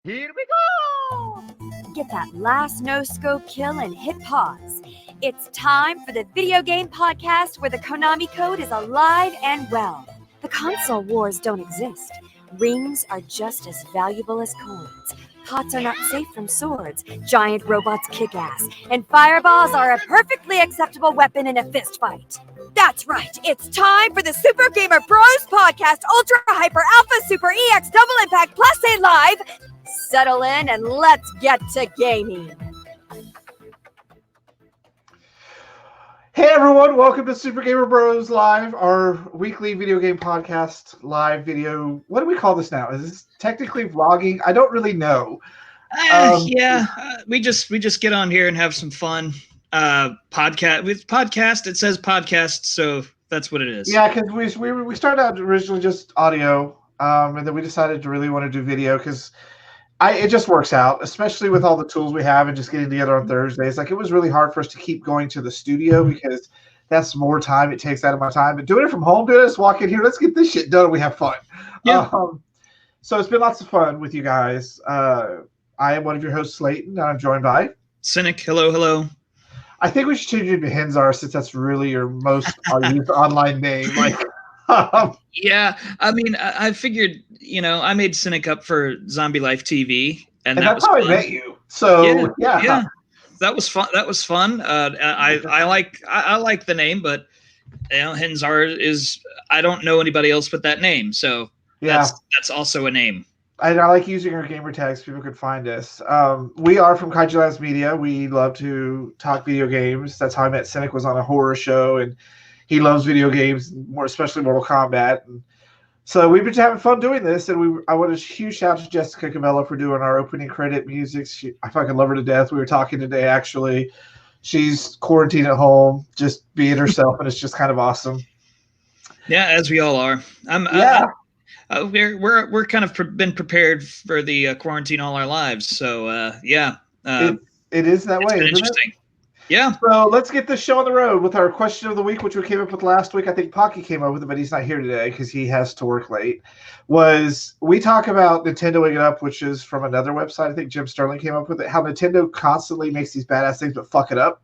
Here we go! Get that last no-scope kill and hit pause. It's time for the video game podcast where the Konami code is alive and well. The console wars don't exist. Rings are just as valuable as coins. Pots are not safe from swords. Giant robots kick ass. And fireballs are a perfectly acceptable weapon in a fist fight. That's right. It's time for the Super Gamer Bros podcast, Ultra Hyper Alpha Super EX Double Impact Plus A Live. Settle in and let's get to gaming. Hey everyone, welcome to Super Gamer Bros Live, our weekly video game podcast live video. What do we call this now? Is this technically vlogging? I don't really know. We just get on here and have some fun. Podcast. It says podcast, so that's what it is. Yeah, because we started out originally just audio, and then we decided to really want to do video because it just works out, especially with all the tools we have and just getting together on Thursdays. Like, it was really hard for us to keep going to the studio because that's more time it takes out of my time. But doing it from home, just walk in here, let's get this shit done and we have fun. Yeah. So it's been lots of fun with you guys. I am one of your hosts, Slayton, and I'm joined by Cynic. Hello. I think we should change it to Henzar since that's really your most used online name. Like, yeah, I mean, I figured, I made Cynic up for Zombie Life TV, and that was how fun. I met you. So yeah, that was fun. I like the name, but Henzar is. I don't know anybody else with that name, so that's also a name. I like using our gamer tags so people could find us. We are from Kaiju Labs Media. We love to talk video games. That's how I met Cynic, was on a horror show, and he loves video games, more especially Mortal Kombat. And so we've been having fun doing this, and I want a huge shout out to Jessica Camello for doing our opening credit music. I fucking love her to death. We were talking today, actually. She's quarantined at home, just being herself, and it's just kind of awesome. Yeah, as we all are. We're kind of been prepared for the quarantine all our lives, so it is that way. Been interesting. Yeah. So let's get this show on the road with our question of the week, which we came up with last week. I think Pocky came up with it, but he's not here today because he has to work late. We talk about Nintendo Wake It Up, which is from another website. I think Jim Sterling came up with it. How Nintendo constantly makes these badass things but fuck it up.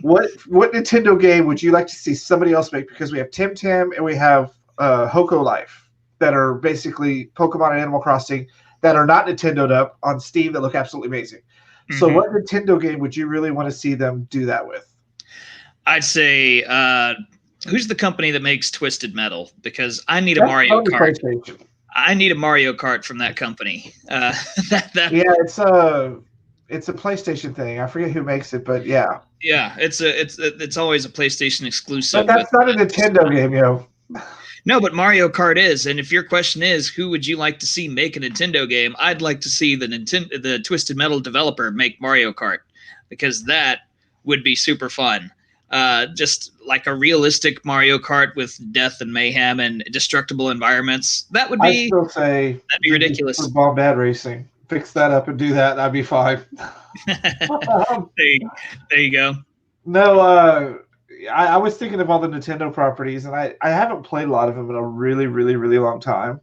What Nintendo game would you like to see somebody else make? Because we have Tim Tim and we have Hoko Life that are basically Pokemon and Animal Crossing that are not Nintendo'd up on Steam that look absolutely amazing. So what Nintendo game would you really want to see them do that with? I'd say, who's the company that makes Twisted Metal? Because I need a Mario Kart. I need a Mario Kart from that company. Yeah, it's a PlayStation thing. I forget who makes it, but yeah. Yeah, it's always a PlayStation exclusive. But that's not a Nintendo game, No, but Mario Kart is, and if your question is who would you like to see make a Nintendo game, I'd like to see the Twisted Metal developer make Mario Kart, because that would be super fun. Just like a realistic Mario Kart with death and mayhem and destructible environments. That would be. I still say that'd be ridiculous. Football bad racing. Fix that up and do that. That'd be fine. There you go. No. I was thinking of all the Nintendo properties, and I haven't played a lot of them in a really, really, really long time.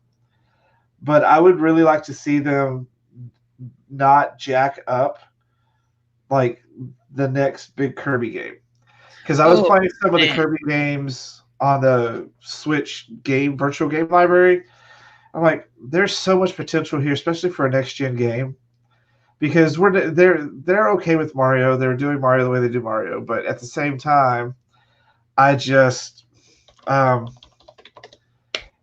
But I would really like to see them not jack up like the next big Kirby game. Because I was playing some of the Kirby games on the Switch virtual game library. I'm like, there's so much potential here, especially for a next-gen game. Because they're okay with Mario. They're doing Mario the way they do Mario. But at the same time, I just, outside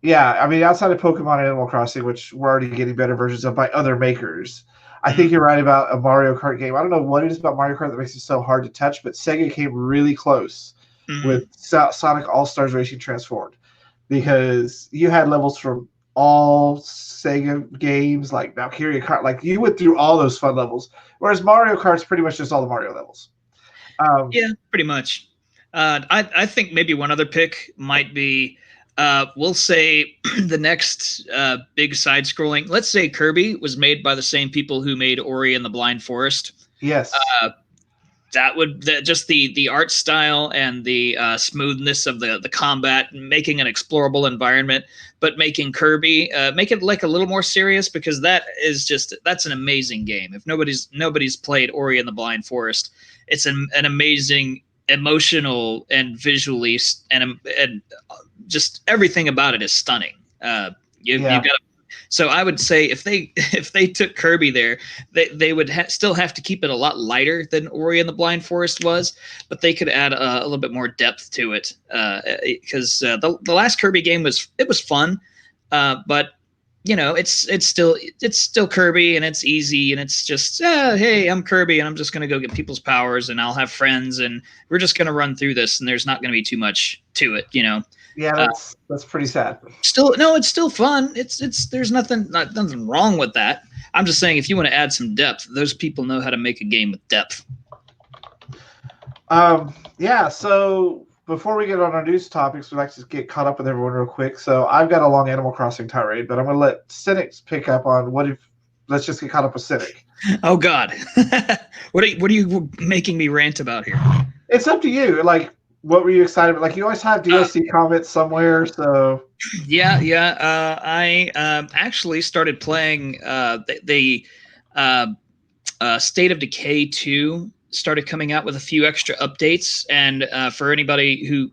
of Pokemon and Animal Crossing, which we're already getting better versions of by other makers, I think you're right about a Mario Kart game. I don't know what it is about Mario Kart that makes it so hard to touch, but Sega came really close with Sonic All-Stars Racing Transformed, because you had levels from all Sega games, like Valkyria Kart, like you went through all those fun levels, whereas Mario Kart's pretty much just all the Mario levels. Yeah, pretty much. I think maybe one other pick might be, we'll say the next big side-scrolling. Let's say Kirby was made by the same people who made Ori and the Blind Forest. Yes. Just the art style and the smoothness of the combat, making an explorable environment, but making Kirby make it like a little more serious, because that's an amazing game. If nobody's played Ori and the Blind Forest, it's an amazing, emotional and visually and just everything about it is stunning. You've got to. So I would say if they took Kirby there, they would still have to keep it a lot lighter than Ori and the Blind Forest was, but they could add a little bit more depth to it, because the last Kirby game was fun, but it's still Kirby, and it's easy, and it's just hey, I'm Kirby and I'm just gonna go get people's powers and I'll have friends and we're just gonna run through this and there's not gonna be too much to it. Yeah, that's pretty sad. It's still fun. There's nothing wrong with that. I'm just saying, if you want to add some depth, those people know how to make a game with depth. Yeah. So before we get on our news topics, we'd like to get caught up with everyone real quick. So I've got a long Animal Crossing tirade, but I'm going to let Cynics pick up on let's just get caught up with Cynic. Oh God, what are you making me rant about here? It's up to you. Like, what were you excited about? Like, you always have DLC comments somewhere, so... Yeah. I actually started playing the State of Decay 2 started coming out with a few extra updates, and for anybody who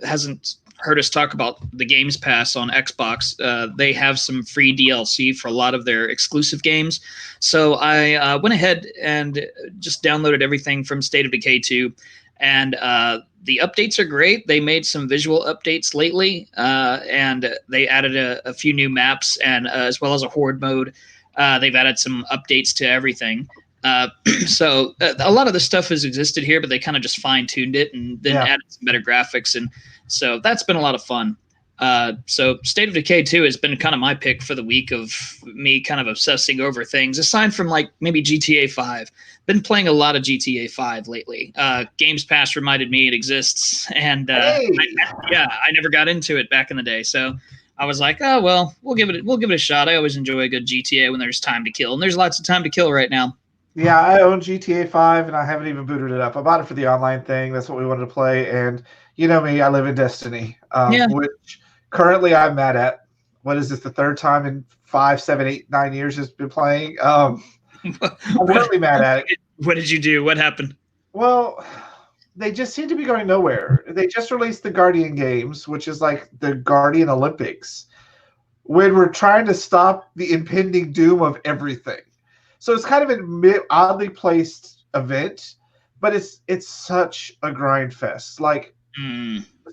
hasn't heard us talk about the Games Pass on Xbox, they have some free DLC for a lot of their exclusive games. So I went ahead and just downloaded everything from State of Decay 2, and the updates are great. They made some visual updates lately, and they added a few new maps, and as well as a horde mode. They've added some updates to everything. So a lot of the stuff has existed here, but they kind of just fine-tuned it and then added some better graphics. And so that's been a lot of fun. So State of Decay 2 has been kind of my pick for the week of me kind of obsessing over things, aside from like maybe GTA 5. Been playing a lot of GTA 5 lately. Games Pass reminded me it exists, and I never got into it back in the day. So I was like, oh well, we'll give it a shot. I always enjoy a good GTA when there's time to kill, and there's lots of time to kill right now. Yeah, I own GTA 5, and I haven't even booted it up. I bought it for the online thing. That's what we wanted to play, and you know me, I live in Destiny, which currently I'm mad at. What is this, the third time in 5, 7, 8, 9 years it's been playing? I'm really mad at it. What did you do? What happened? Well, they just seem to be going nowhere. They just released the Guardian Games, which is like the Guardian Olympics, when we're trying to stop the impending doom of everything. So it's kind of an oddly placed event, but it's such a grind fest. Like,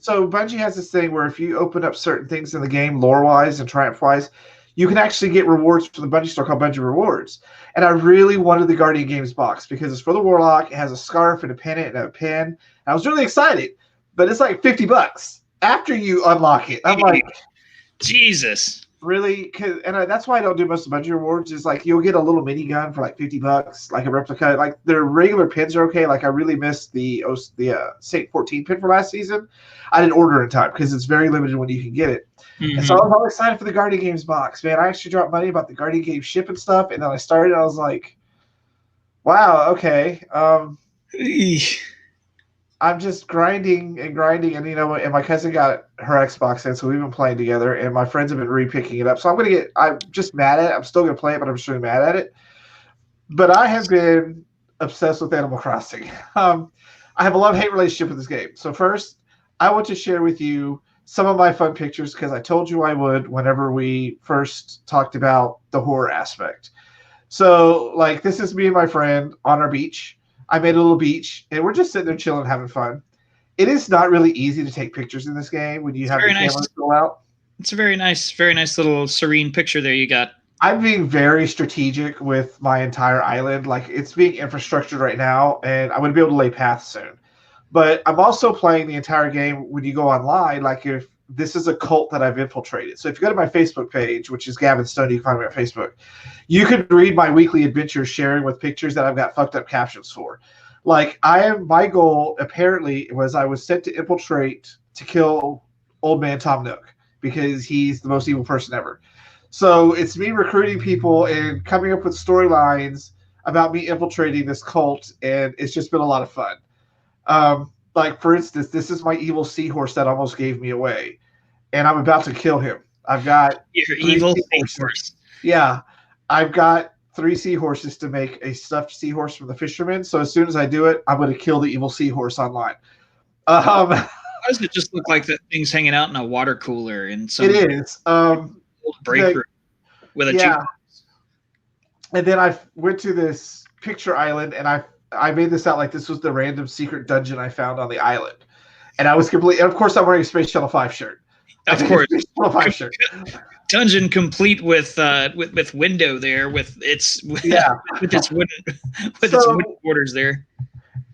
so Bungie has this thing where if you open up certain things in the game, lore-wise and triumph-wise, you can actually get rewards from the Bungie store called Bungie Rewards. And I really wanted the Guardian Games box because it's for the Warlock. It has a scarf and a pennant and a pin. And I was really excited, but it's like $50 after you unlock it. I'm like, Jesus. Really? That's why I don't do most of the Bungie Rewards. Is like you'll get a little minigun for like $50, like a replica. Like their regular pins are okay. Like I really missed the Saint 14 pin for last season. I didn't order in time because it's very limited when you can get it. Mm-hmm. And so I was all excited for the Guardian Games box. Man, I actually dropped money about the Guardian Games ship and stuff, and then I started. And I was like, wow, okay. I'm just grinding, and and my cousin got her Xbox in, so we've been playing together, and my friends have been re-picking it up. So I'm just mad at it. I'm still going to play it, but I'm just really mad at it. But I have been obsessed with Animal Crossing. I have a love-hate relationship with this game. So first, I want to share with you some of my fun pictures because I told you I would whenever we first talked about the horror aspect. So, like, this is me and my friend on our beach. I made a little beach, and we're just sitting there chilling, having fun. It is not really easy to take pictures in this game when you have the camera still out. It's a very nice little serene picture there you got. I'm being very strategic with my entire island. Like, it's being infrastructured right now, and I'm going to be able to lay paths soon. But I'm also playing the entire game when you go online, like if this is a cult that I've infiltrated. So if you go to my Facebook page, which is Gavin Stoney, you can find me on Facebook, you can read my weekly adventures sharing with pictures that I've got fucked up captions for. Like my goal apparently was I was sent to infiltrate to kill old man Tom Nook because he's the most evil person ever. So it's me recruiting people and coming up with storylines. about me infiltrating this cult, and it's just been a lot of fun. Like, for instance, this is my evil seahorse that almost gave me away, and I'm about to kill him. I've got Your 3 evil seahorses. seahorse. Yeah, I've got 3 seahorses to make a stuffed seahorse from the fisherman. So as soon as I do it, I'm going to kill the evil seahorse online. Why does it just look like that thing's hanging out in a water cooler in some it is. old break room with a Yeah. And then I went to this picture island, and I made this out like this was the random secret dungeon I found on the island. And I was completely, and of course, I'm wearing a Space Shuttle 5 shirt. Of course. Space Shuttle 5 shirt. Dungeon complete with window there with its with its wooden borders there.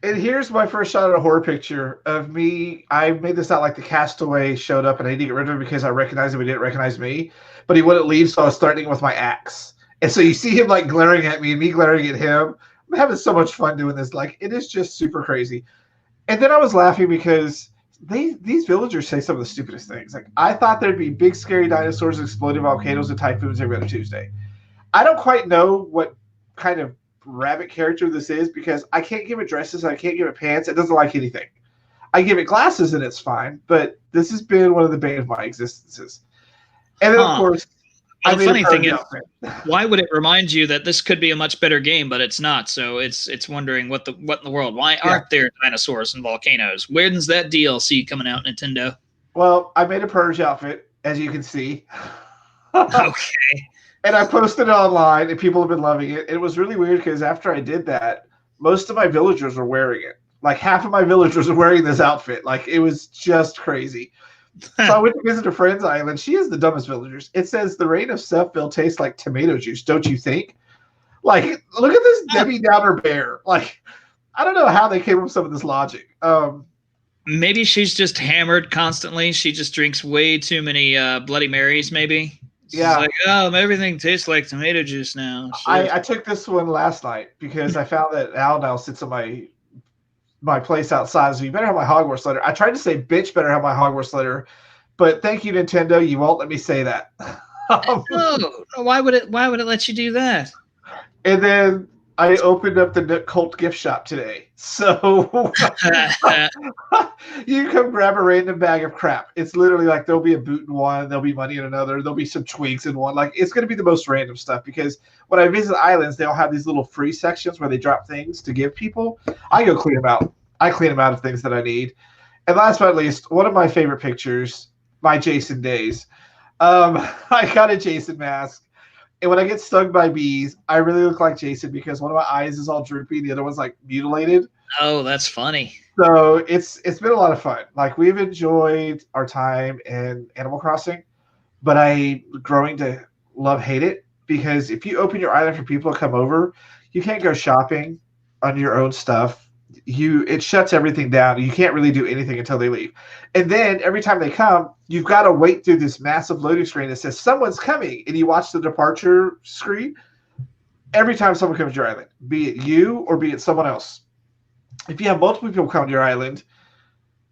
And here's my first shot at a horror picture of me. I made this out like the castaway showed up, and I need to get rid of him because I recognized him. He didn't recognize me, but he wouldn't leave, so I was threatening him with my axe. And so you see him like glaring at me and me glaring at him. I'm having so much fun doing this. Like, it is just super crazy. And then I was laughing because these villagers say some of the stupidest things. Like, I thought there'd be big scary dinosaurs, exploding volcanoes, and typhoons every other Tuesday. I don't quite know what kind of rabbit character this is because I can't give it dresses, I can't give it pants. It doesn't like anything. I give it glasses and it's fine, but this has been one of the bane of my existences. And then, of course, well, the funny thing is, why would it remind you that this could be a much better game, but it's not? So it's wondering what in the world? Why aren't there dinosaurs and volcanoes? When's that DLC coming out, Nintendo? Well, I made a Purge outfit, as you can see. Okay. And I posted it online, and people have been loving it. It was really weird because after I did that, most of my villagers were wearing it. Like, half of my villagers are wearing this outfit. Like, it was just crazy. So I went to visit a friend's island. She is the dumbest villagers. It says the rain of Sefville tastes like tomato juice, don't you think? Like, look at this Debbie Downer bear. Like, I don't know how they came up with some of this logic. Maybe she's just hammered constantly. She just drinks way too many Bloody Marys, maybe. She's like, oh, everything tastes like tomato juice now. I took this one last night because I found that Al now sits on my place outside, so you better have my Hogwarts letter. I tried to say bitch better have my Hogwarts letter, but thank you, Nintendo, you won't let me say that. No, why would it let you do that? And then I opened up the Nook Cult gift shop today. So you can come grab a random bag of crap. It's literally like there'll be a boot in one, there'll be money in another, there'll be some twigs in one. Like, it's going to be the most random stuff because when I visit islands, they all have these little free sections where they drop things to give people. I go clean them out. I clean them out of things that I need. And last but not least, one of my favorite pictures, my Jason days. I got a Jason mask. And when I get stung by bees, I really look like Jason because one of my eyes is all droopy, the other one's like mutilated. Oh, that's funny. So it's been a lot of fun. Like, we've enjoyed our time in Animal Crossing, but I'm growing to hate it because if you open your island for people to come over, you can't go shopping on your own stuff. It shuts everything down. You can't really do anything until they leave. And then every time they come, you've got to wait through this massive loading screen that says someone's coming, and you watch the departure screen every time someone comes to your island, be it you or be it someone else. If you have multiple people come to your island,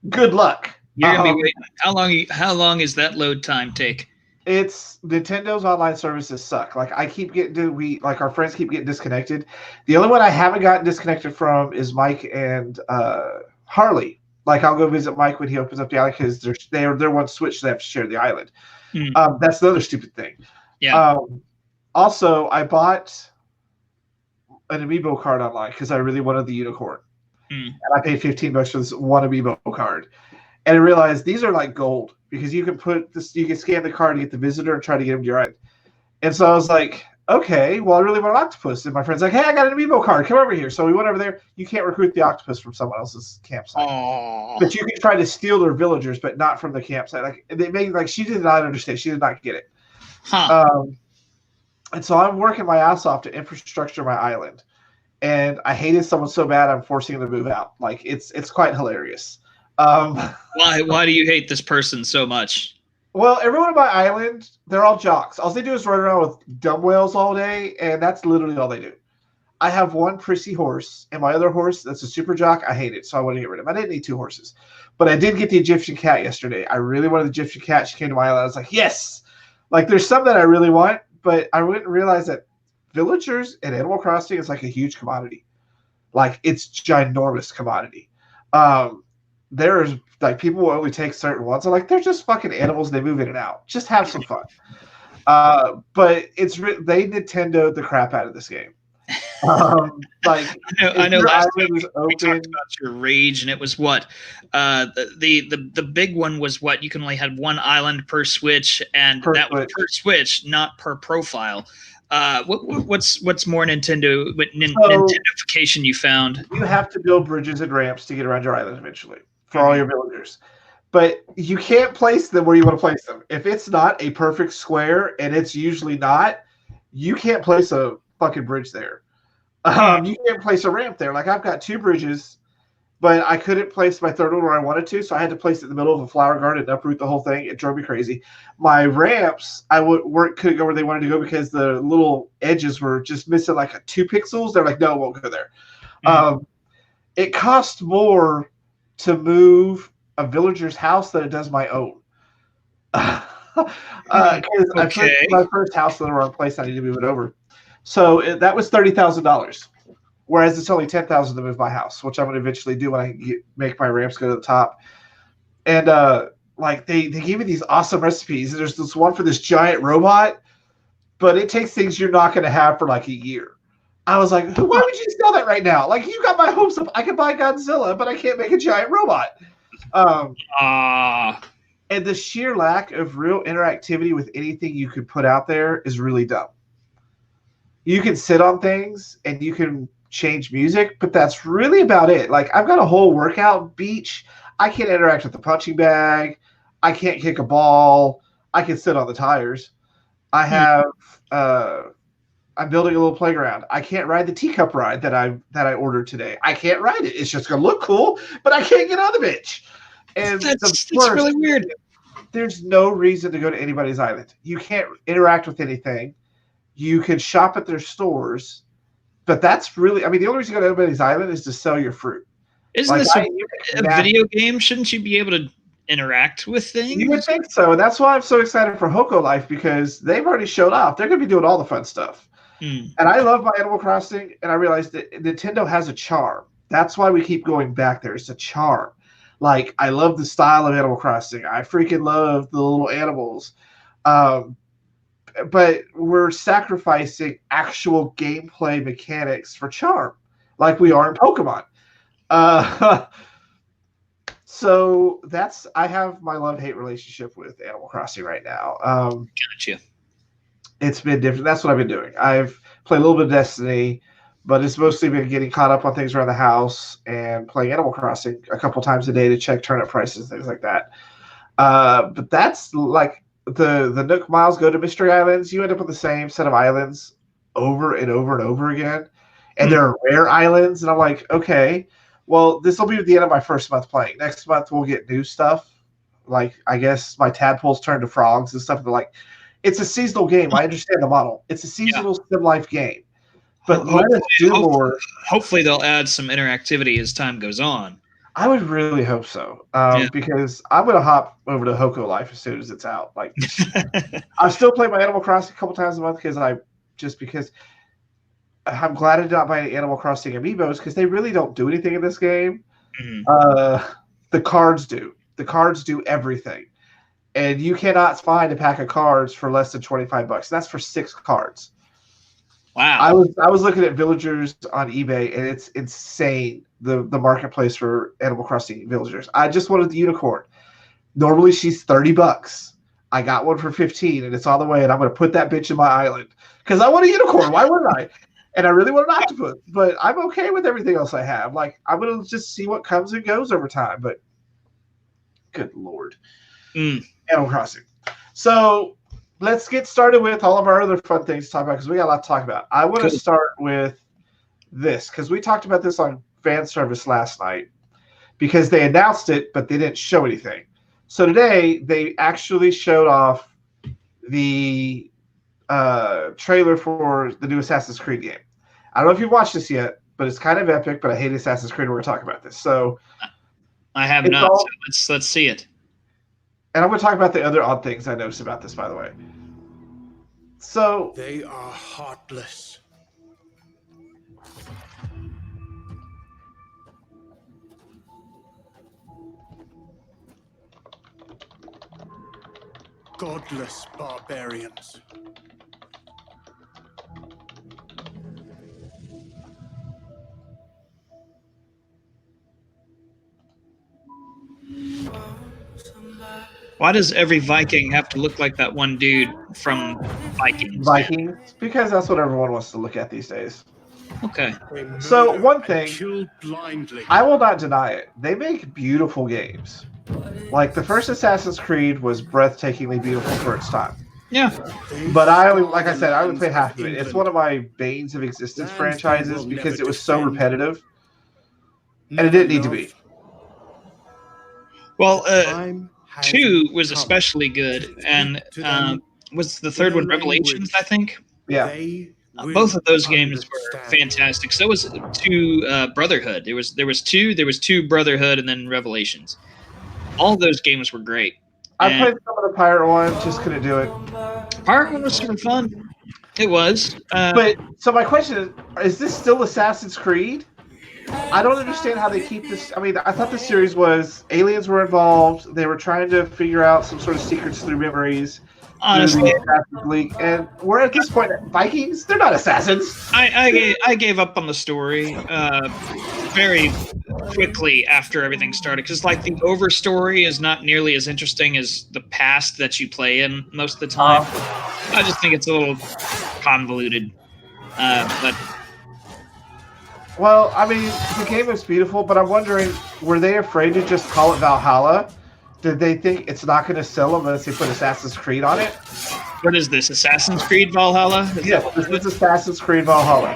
good luck. You're gonna be waiting. How long is that load time take? It's Nintendo's online services suck. Like, I keep getting our friends keep getting disconnected. The only one I haven't gotten disconnected from is Mike and Harley. Like, I'll go visit Mike when he opens up the island because they're one Switch, so they have to share the island. That's the other stupid thing. Yeah. Also, I bought an amiibo card online because I really wanted the unicorn, and I paid $15 for this one amiibo card. And I realized these are like gold because you can scan the card to get the visitor and try to get him to your island. And so I was like, okay, well, I really want an octopus. And my friend's like, hey, I got an amiibo card. Come over here. So we went over there. You can't recruit the octopus from someone else's campsite. Aww. But you can try to steal their villagers, but not from the campsite. She did not understand. She did not get it. Huh. And so I'm working my ass off to infrastructure my island. And I hated someone so bad I'm forcing them to move out. Like, it's quite hilarious. Why do you hate this person so much? Well, everyone on my island, they're all jocks. All they do is run around with dumb whales all day, and that's literally all they do. I have one prissy horse, and my other horse that's a super jock, I hate it, so I want to get rid of him. I didn't need 2 horses. But I did get the Egyptian cat yesterday. I really wanted the Egyptian cat. She came to my island. I was like, yes! Like, there's some that I really want, but I wouldn't realize that villagers in Animal Crossing is like a huge commodity. Like it's ginormous commodity. There's like people will only take certain ones. I'm like, they're just fucking animals. They move in and out. Just have some fun. But they Nintendo the crap out of this game. Like I know. Last time we talked about your rage, and it was what the big one was what you can only have one island per Switch, and that was per Switch, not per profile. What's more Nintendofication you found? You have to build bridges and ramps to get around your island eventually for all your villagers. But you can't place them where you want to place them. If it's not a perfect square, and it's usually not, you can't place a fucking bridge there. You can't place a ramp there. Like I've got 2 bridges, but I couldn't place my third one where I wanted to, so I had to place it in the middle of a flower garden and uproot the whole thing. It drove me crazy. My ramps, couldn't go where they wanted to go because the little edges were just missing like 2 pixels. They're like, no, it won't go there. It cost more to move a villager's house than it does my own. Because I put my first house in the wrong place, I need to move it over. So that was $30,000, whereas it's only $10,000 to move my house, which I'm going to eventually do when I make my ramps go to the top. And like they gave me these awesome recipes. There's this one for this giant robot, but it takes things you're not going to have for like a year. I was like, why would you sell that right now? Like you got my hopes up. I can buy Godzilla, but I can't make a giant robot. And the sheer lack of real interactivity with anything you could put out there is really dumb. You can sit on things and you can change music, but that's really about it. Like I've got a whole workout beach. I can't interact with the punching bag. I can't kick a ball. I can sit on the tires. I have I'm building a little playground. I can't ride the teacup ride that I ordered today. I can't ride it. It's just gonna look cool, but I can't get on the bitch. And that's really weird. There's no reason to go to anybody's island. You can't interact with anything. You can shop at their stores, but that's really, I mean, the only reason you go to anybody's island is to sell your fruit. Isn't this a video game? Shouldn't you be able to interact with things? You would think so. And that's why I'm so excited for Hoko Life, because they've already showed off. They're going to be doing all the fun stuff. And I love my Animal Crossing, and I realized that Nintendo has a charm. That's why we keep going back there. It's a charm. Like, I love the style of Animal Crossing. I freaking love the little animals. But we're sacrificing actual gameplay mechanics for charm, like we are in Pokemon. So I have my love-hate relationship with Animal Crossing right now. Gotcha. It's been different. That's what I've been doing. I've played a little bit of Destiny, but it's mostly been getting caught up on things around the house and playing Animal Crossing a couple times a day to check turnip prices, things like that. But that's like the Nook Miles go to Mystery Islands. You end up with the same set of islands over and over and over again. And they're rare islands. And I'm like, okay, well, this will be the end of my first month playing. Next month, we'll get new stuff. Like, I guess my tadpoles turn to frogs and stuff. They're like, it's a seasonal game. I understand the model. It's a seasonal sim life game. But let us do more. Hopefully, they'll add some interactivity as time goes on. I would really hope so, because I'm going to hop over to Hoko Life as soon as it's out. Like, I still play my Animal Crossing a couple times a month because I'm glad I did not buy any Animal Crossing amiibos because they really don't do anything in this game. The cards do. The cards do everything. And you cannot find a pack of cards for less than $25. That's for 6 cards. Wow. I was looking at villagers on eBay, and it's insane, the marketplace for Animal Crossing villagers. I just wanted the unicorn. Normally she's $30. I got one for 15, and it's on the way, and I'm going to put that bitch in my island because I want a unicorn. Why wouldn't I? And I really want an octopus, but I'm okay with everything else I have. Like, I'm going to just see what comes and goes over time, but good Lord. Animal Crossing. So let's get started with all of our other fun things to talk about because we got a lot to talk about. I want to start with this because we talked about this on fan service last night because they announced it, but they didn't show anything. So today they actually showed off the trailer for the new Assassin's Creed game. I don't know if you've watched this yet, but it's kind of epic, but I hate Assassin's Creed. We're going to talk about this. So I have not. So let's see it. And I'm going to talk about the other odd things I noticed about this, by the way. So they are heartless. godless barbarians. Why does every Viking have to look like that one dude from Vikings? Vikings, because that's what everyone wants to look at these days. Okay. So one thing, Kill blindly. I will not deny it. They make beautiful games. Like the first Assassin's Creed was breathtakingly beautiful for its time. Yeah. But I only, like I said, I only played half of it. It's one of my banes of existence franchises because it was so repetitive, and it didn't need to be. Well, 2 was especially good, and was the third one Revelations, I think? Yeah. Both of those games were fantastic. So was 2 Brotherhood. There was 2 Brotherhood and then Revelations. All those games were great. I played some of the Pirate one, just couldn't do it. Pirate one was super fun. It was. But so my question is this still Assassin's Creed? I don't understand how they keep this. I mean, I thought the series was aliens were involved. They were trying to figure out some sort of secrets through memories. Honestly, and we're at this point. Vikings, they're not assassins. I gave up on the story very quickly after everything started because, like, the overstory is not nearly as interesting as the past that you play in most of the time. I just think it's a little convoluted. But well, I mean, the game is beautiful, but I'm wondering, were they afraid to just call it Valhalla? Did they think it's not going to sell them unless they put Assassin's Creed on it? What is this, Assassin's Creed Valhalla? Yes, this is Assassin's Creed Valhalla.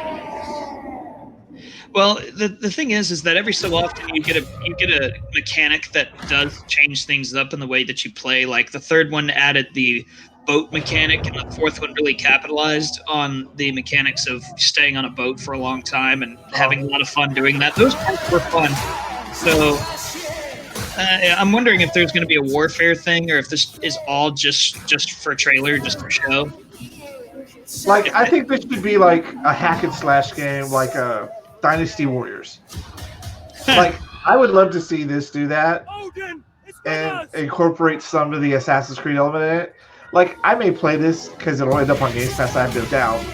Well, the thing is that every so often you get a mechanic that does change things up in the way that you play. Like the third one added the boat mechanic, and the fourth one really capitalized on the mechanics of staying on a boat for a long time and having a lot of fun doing that. Those parts were fun. So I'm wondering if there's going to be a warfare thing, or if this is all just for trailer, just for show. Like, I think this should be like a hack and slash game, like a Dynasty Warriors. Like, I would love to see this do that and incorporate some of the Assassin's Creed element in it. Like, I may play this because it'll end up on Game Pass, I have no doubt.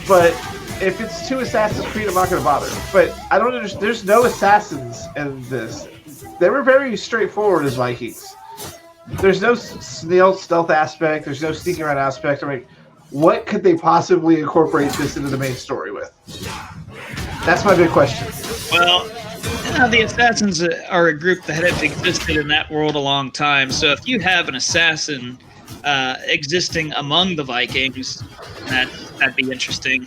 But if it's 2 Assassin's Creed, I'm not going to bother. But I don't understand. There's no assassins in this. They were very straightforward as Vikings. There's no stealth aspect. There's no sneaking around aspect. I mean, what could they possibly incorporate this into the main story with? That's my big question. Well, the Assassins are a group that have existed in that world a long time. So if you have an assassin existing among the Vikings, that'd be interesting.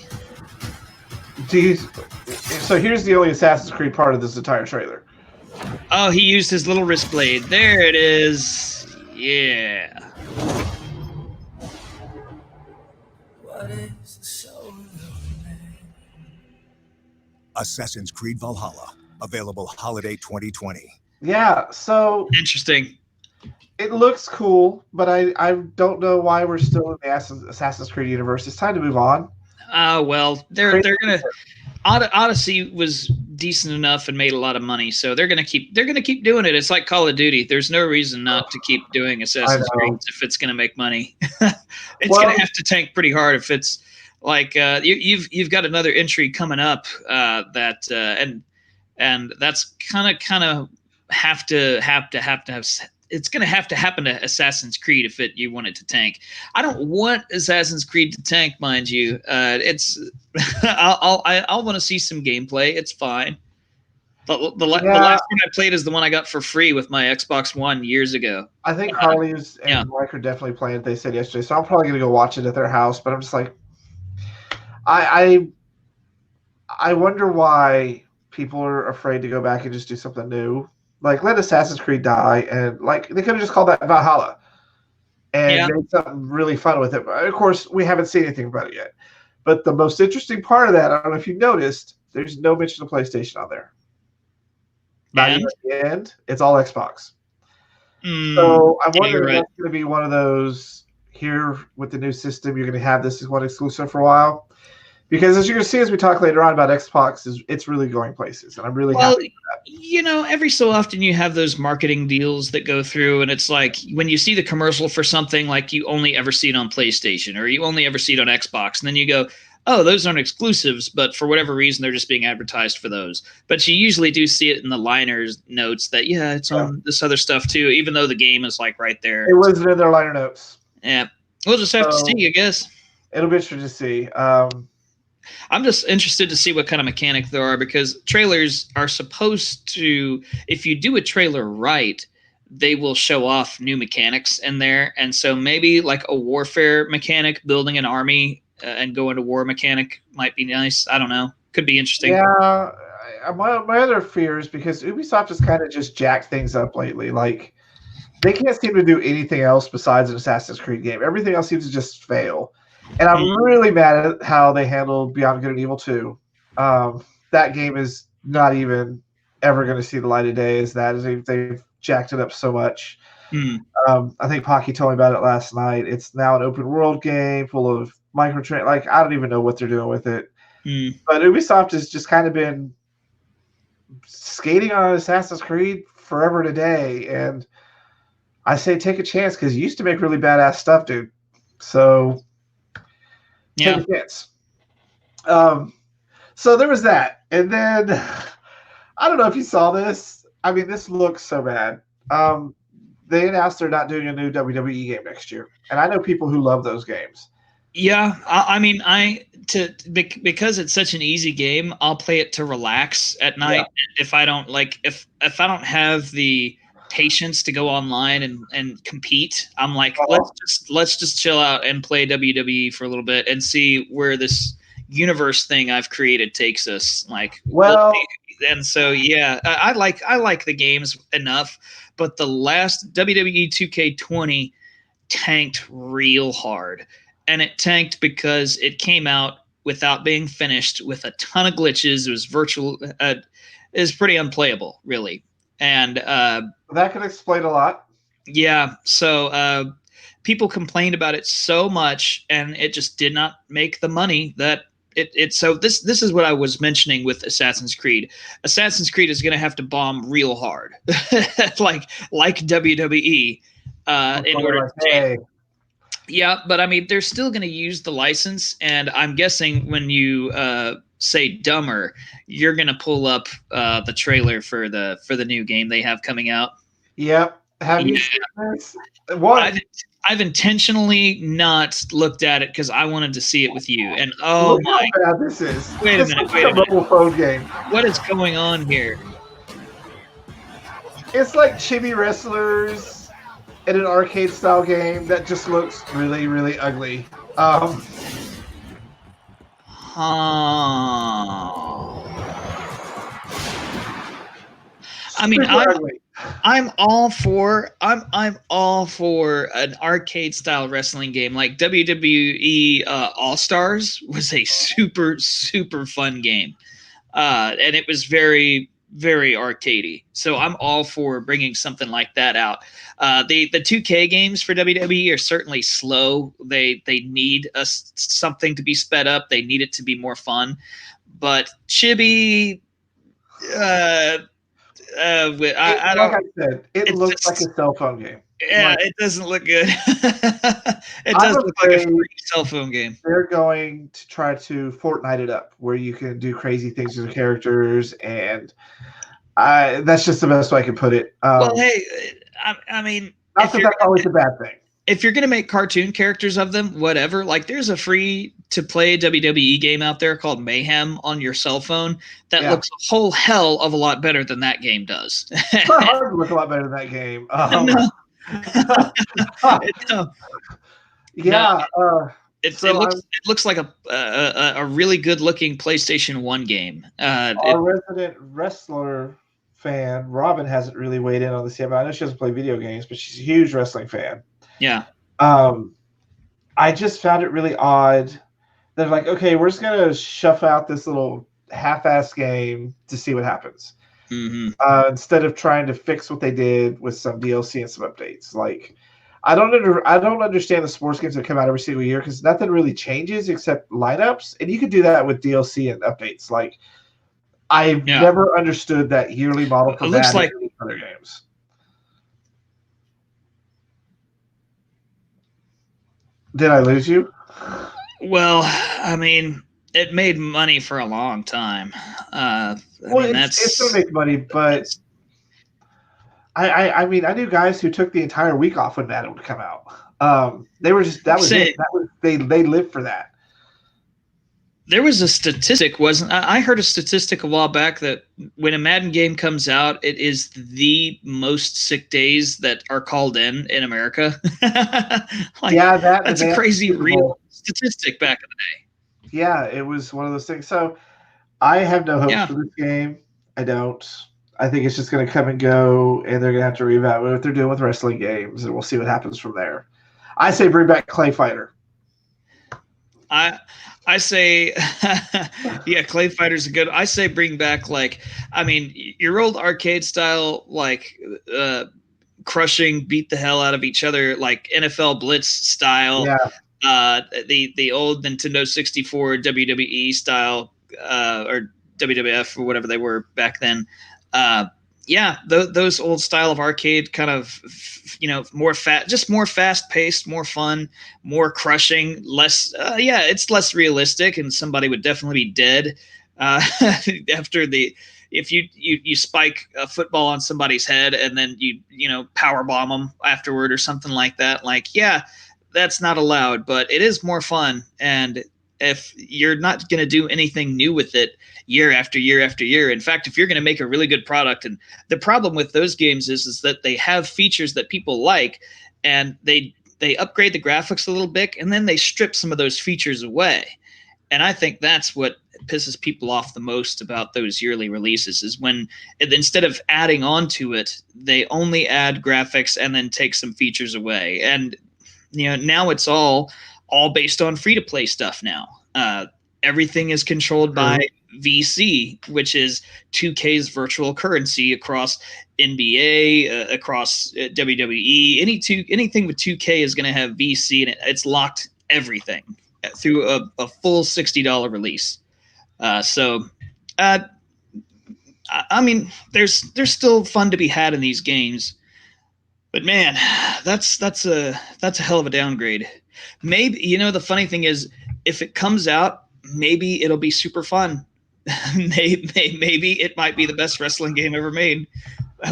So here's the only Assassin's Creed part of this entire trailer. Oh, he used his little wrist blade. There it is. Yeah. Assassin's Creed Valhalla, available holiday 2020. Yeah, so interesting. It looks cool, but I don't know why we're still in the Assassin's Creed universe. It's time to move on. Well, they're gonna. Odyssey was decent enough and made a lot of money, so they're gonna keep doing it. It's like Call of Duty. There's no reason not to keep doing Assassin's Creed if it's gonna make money. It's gonna have to tank pretty hard if it's like you've got another entry coming up and that's kind of have to have. It's going to have to happen to Assassin's Creed if you want it to tank. I don't want Assassin's Creed to tank, mind you. I'll want to see some gameplay. It's fine. The last one I played is the one I got for free with my Xbox One years ago. I think Harley's and Mike are definitely playing it. They said yesterday, so I'm probably going to go watch it at their house. But I'm just like, I wonder why people are afraid to go back and just do something new. Like, let Assassin's Creed die, and like they could have just called that Valhalla and made something really fun with it. But of course, we haven't seen anything about it yet. But the most interesting part of that, I don't know if you noticed, there's no mention of PlayStation on there. Not even at the end. It's all Xbox. So I'm wondering if that's going to be one of those here with the new system. You're going to have this as one exclusive for a while. Because as you're going to see as we talk later on about Xbox, it's really going places, and I'm really happy with that. Every so often you have those marketing deals that go through, and it's like when you see the commercial for something, like you only ever see it on PlayStation or you only ever see it on Xbox, and then you go, oh, those aren't exclusives, but for whatever reason, they're just being advertised for those. But you usually do see it in the liners notes that, it's on this other stuff too, even though the game is like right there. It wasn't in their liner notes. Yeah. We'll just have to see, I guess. It'll be interesting to see. I'm just interested to see what kind of mechanic there are, because trailers are supposed to, if you do a trailer right, they will show off new mechanics in there. And so maybe like a warfare mechanic, building an army and going to war mechanic might be nice. I don't know. Could be interesting. Yeah. My other fear is because Ubisoft has kind of just jacked things up lately. Like, they can't seem to do anything else besides an Assassin's Creed game. Everything else seems to just fail. And I'm really mad at how they handled Beyond Good and Evil 2. That game is not even ever going to see the light of day as they've jacked it up so much. I think Pocky told me about it last night. It's now an open world game full of microtransactions. Like, I don't even know what they're doing with it. But Ubisoft has just kind of been skating on Assassin's Creed forever today. And I say take a chance, because you used to make really badass stuff, dude. So take a chance. So there was that. And then, I don't know if you saw this. I mean, this looks so bad. They announced they're not doing a new WWE game next year. And I know people who love those games. Yeah, because it's such an easy game, I'll play it to relax at night. Yeah. If I don't if I don't have the patience to go online and compete, I'm like, let's just chill out and play WWE for a little bit and see where this universe thing I've created takes us. Like, and so I like the games enough, but the last WWE 2K20 tanked real hard. And it tanked because it came out without being finished, with a ton of glitches. It was virtual. It was pretty unplayable, really. And that could explain a lot. Yeah. So people complained about it so much, and it just did not make the money that it. So this is what I was mentioning with Assassin's Creed. Assassin's Creed is going to have to bomb real hard, like WWE, in order to change. Yeah, but I mean, they're still going to use the license, and I'm guessing when you say Dumber, you're going to pull up the trailer for the new game they have coming out. Yep. Have you seen this? What? I've intentionally not looked at it because I wanted to see it with you. And oh look my! How bad this is. Wait a minute. Mobile phone game. What is going on here? It's like chibi wrestlers in an arcade style game that just looks really, really ugly. I mean, I'm all for an arcade style wrestling game. Like WWE All Stars was a super, super fun game, and it was very, very arcadey. So I'm all for bringing something like that out. The 2K games for WWE are certainly slow. They need something to be sped up. They need it to be more fun. But chibi, I don't. Like I said, it looks like a cell phone game. Yeah, it doesn't look good. It does look like a free cell phone game. They're going to try to Fortnite it up, where you can do crazy things with the characters, and that's just the best way I can put it. Well, hey, I mean, not that that's always a bad thing. If you're going to make cartoon characters of them, whatever. Like, there's a free-to-play WWE game out there called Mayhem on your cell phone that looks a whole hell of a lot better than that game does. It's not hard to look a lot better than that game. It looks like a really good-looking PlayStation 1 game. Our resident wrestler fan, Robin, hasn't really weighed in on this yet, but I know she doesn't play video games, but she's a huge wrestling fan. Yeah. I just found it really odd. They're like, okay, we're just going to shuff out this little half-ass game to see what happens. Mm-hmm. Instead of trying to fix what they did with some DLC and some updates. Like, I don't understand the sports games that come out every single year because nothing really changes except lineups, and you could do that with DLC and updates. Like I've never understood that yearly model for looks like other games. Did I lose you? Well, I mean, it made money for a long time. It's going to make money, but I mean, I knew guys who took the entire week off when Madden would come out. They were just it. They lived for that. There was a statistic, I heard a statistic a while back that when a Madden game comes out, it is the most sick days that are called in America. That's a crazy real statistic back in the day. Yeah, it was one of those things. So I have no hopes for this game. I don't. I think it's just going to come and go, and they're going to have to reevaluate what they're doing with wrestling games, and we'll see what happens from there. I say bring back Clay Fighter. I say, yeah, Clay Fighter's a good. I say bring back your old arcade style, crushing, beat the hell out of each other, like NFL Blitz style. Yeah. The old Nintendo 64 WWE style, or WWF or whatever they were back then. Those old style of arcade kind of, more fast paced, more fun, more crushing, less, it's less realistic, and somebody would definitely be dead after if you spike a football on somebody's head and then you power bomb them afterward or something like that. That's not allowed, but it is more fun. And if you're not going to do anything new with it year after year after year, in fact, if you're going to make a really good product, and the problem with those games is that they have features that people like, and they upgrade the graphics a little bit, and then they strip some of those features away. And I think that's what pisses people off the most about those yearly releases, is when instead of adding on to it, they only add graphics and then take some features away. And now it's all based on free-to-play stuff now. Everything is controlled by VC, which is 2K's virtual currency across NBA, across WWE. Anything with 2K is going to have VC, and it's locked everything through a full $60 release. I mean, there's still fun to be had in these games, but man, that's a hell of a downgrade. Maybe, the funny thing is, if it comes out, maybe it'll be super fun. Maybe it might be the best wrestling game ever made.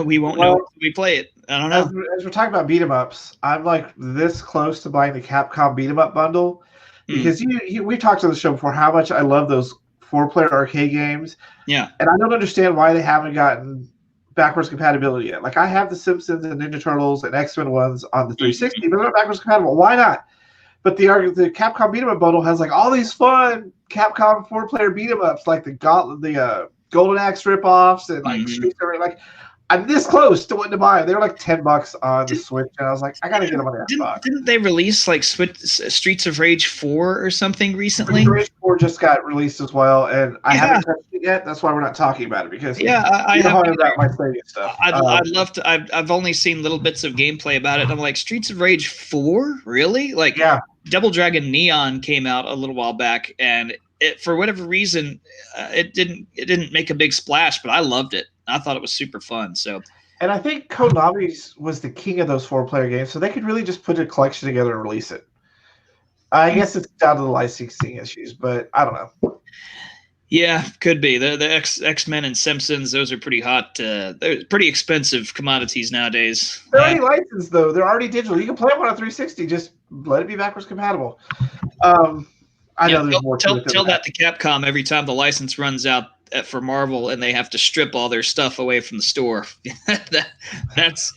We won't know until we play it. I don't know. As we're talking about beat 'em ups, I'm like this close to buying the Capcom beat 'em up bundle, because we talked on the show before how much I love those 4-player arcade games. Yeah. And I don't understand why they haven't gotten backwards compatibility yet. Like, I have the Simpsons and Ninja Turtles and X-Men ones on the 360, but they're not backwards compatible. Why not? But the Capcom beat 'em up bundle has like all these fun Capcom 4-player beat 'em ups, like the Golden Axe ripoffs and like Street Fighter. Like, I'm this close to wanting to buy them. They were like $10 on the Switch, and I was like, I gotta get them on the Xbox. Didn't they release like Streets of Rage 4 or something recently? Streets of Rage 4 just got released as well, and I haven't touched it yet. That's why we're not talking about it, because I haven't about my Stadia stuff. I'd love to. I've only seen little bits of gameplay about it. I'm like, Streets of Rage 4, really? Like, yeah. Double Dragon Neon came out a little while back, and it, for whatever reason, it didn't make a big splash, but I loved it. I thought it was super fun. So, and I think Konami was the king of those 4-player games, so they could really just put a collection together and release it. I guess it's down to the licensing issues, but I don't know. Yeah, could be. The X-Men and Simpsons, those are pretty hot. They're pretty expensive commodities nowadays. They're already licensed, though. They're already digital. You can play them on a 360. Just let it be backwards compatible. I know there's more to it. Tell that to Capcom every time the license runs out for Marvel and they have to strip all their stuff away from the store. That's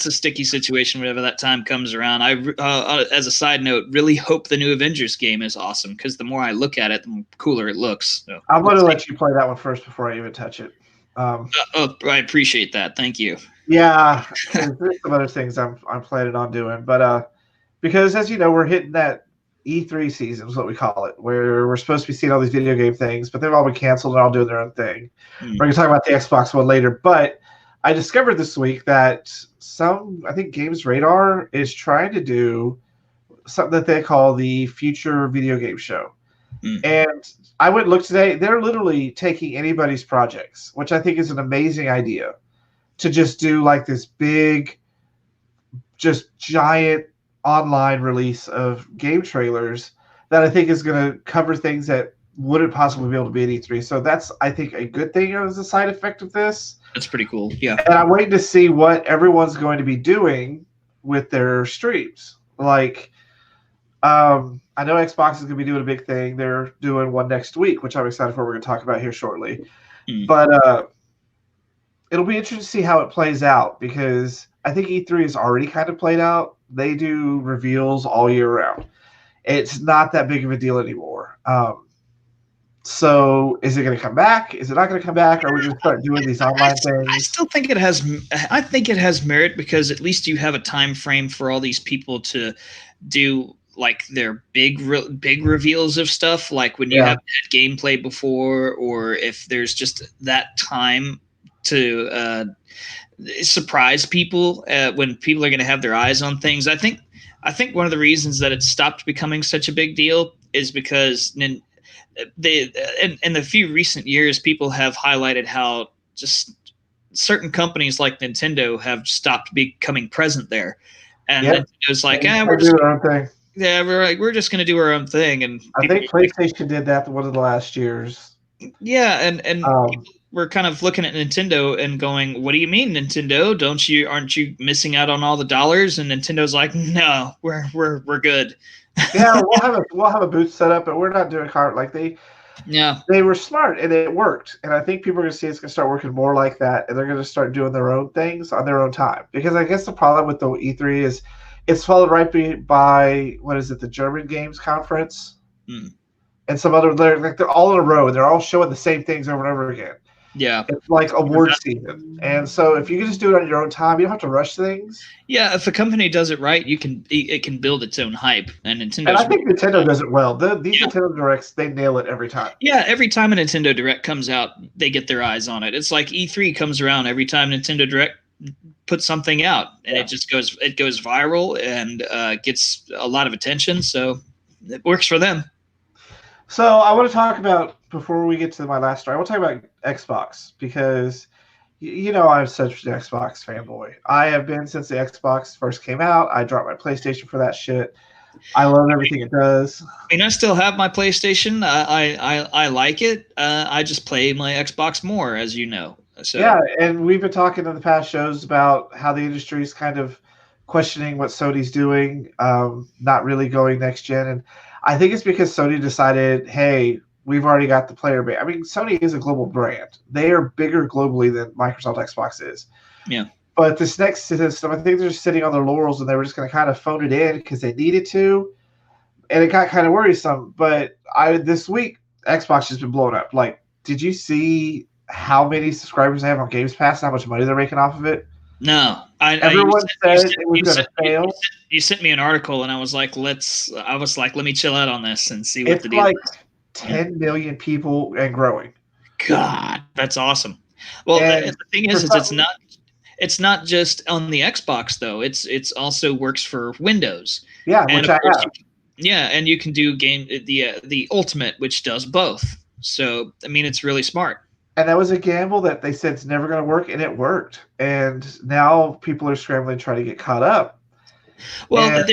a sticky situation whenever that time comes around. I, as a side note, really hope the new Avengers game is awesome, because the more I look at it, the cooler it looks. So, I'm going to let you play that one first before I even touch it. I appreciate that. Thank you. Yeah, there's some other things I'm planning on doing, but because, as you know, we're hitting that E3 season is what we call it, where we're supposed to be seeing all these video game things, but they've all been canceled and all doing their own thing. We're going to talk about the Xbox one later, but I discovered this week that I think Games Radar is trying to do something that they call the Future Video Game Show. And I went and looked today. They're literally taking anybody's projects, which I think is an amazing idea, to just do like this big, just giant online release of game trailers that I think is going to cover things that wouldn't possibly be able to be at E3. So that's, I think, a good thing as a side effect of this. That's pretty cool. Yeah. And I'm waiting to see what everyone's going to be doing with their streams. Like, I know Xbox is going to be doing a big thing. They're doing one next week, which I'm excited for. We're going to talk about here shortly. But it'll be interesting to see how it plays out, because I think E3 is already kind of played out. They do reveals all year round. It's not that big of a deal anymore. So is it going to come back? Is it not going to come back? Are we going to start doing these online things? I still think it has. I think it has merit, because at least you have a time frame for all these people to do like their big reveals of stuff, like when you have had gameplay before, or if there's just that time to surprise people when people are going to have their eyes on things. I think one of the reasons that it stopped becoming such a big deal is because in the few recent years, people have highlighted how just certain companies like Nintendo have stopped becoming present there, and Nintendo's like, we're just our own thing. Yeah, we're just going to do our own thing, and I think PlayStation did that one of the last years. Yeah, and people were kind of looking at Nintendo and going, "What do you mean, Nintendo? Aren't you missing out on all the dollars?" And Nintendo's like, "No, we're good." Yeah, we'll have a booth set up, but we're not doing like they were smart and it worked. And I think people are going to see it's going to start working more like that, and they're going to start doing their own things on their own time. Because I guess the problem with the E3 is it's followed right by the German Games Conference, and some other. They're all in a row, and they're all showing the same things over and over again. Yeah, it's like award season, and so if you can just do it on your own time, you don't have to rush things. Yeah, if a company does it right, it can build its own hype, and Nintendo. And I think Nintendo does it well. These Nintendo Directs, they nail it every time. Yeah, every time a Nintendo Direct comes out, they get their eyes on it. It's like E3 comes around every time Nintendo Direct put something out, and it goes viral and gets a lot of attention, so it works for them. So I want to talk about, before we get to my last story, I want to talk about Xbox, because I'm such an Xbox fanboy. I have been since the Xbox first came out. I dropped my PlayStation for that shit. I love everything it does. I mean, I still have my PlayStation. I like it. I just play my Xbox more, as you know. So. Yeah, and we've been talking in the past shows about how the industry is kind of questioning what Sony's doing, not really going next gen. And I think it's because Sony decided, hey, we've already got the player base. I mean, Sony is a global brand. They are bigger globally than Microsoft Xbox is. Yeah. But this next system, I think they're just sitting on their laurels, and they were just going to kind of phone it in because they needed to. And it got kind of worrisome. But this week, Xbox has been blowing up. Like, did you see how many subscribers they have on Games Pass, how much money they're making off of it? No. Everyone said it was going to fail. You sent me an article, and I was like, let me chill out on this and see what the deal is. 10 million people and growing. God, that's awesome. Well, the thing is it's not just on the Xbox though. It's also works for Windows. Yeah, which I have. And you can do the Ultimate, which does both. So I mean, it's really smart. And that was a gamble that they said it's never going to work, and it worked. And now people are scrambling to try to get caught up. Well,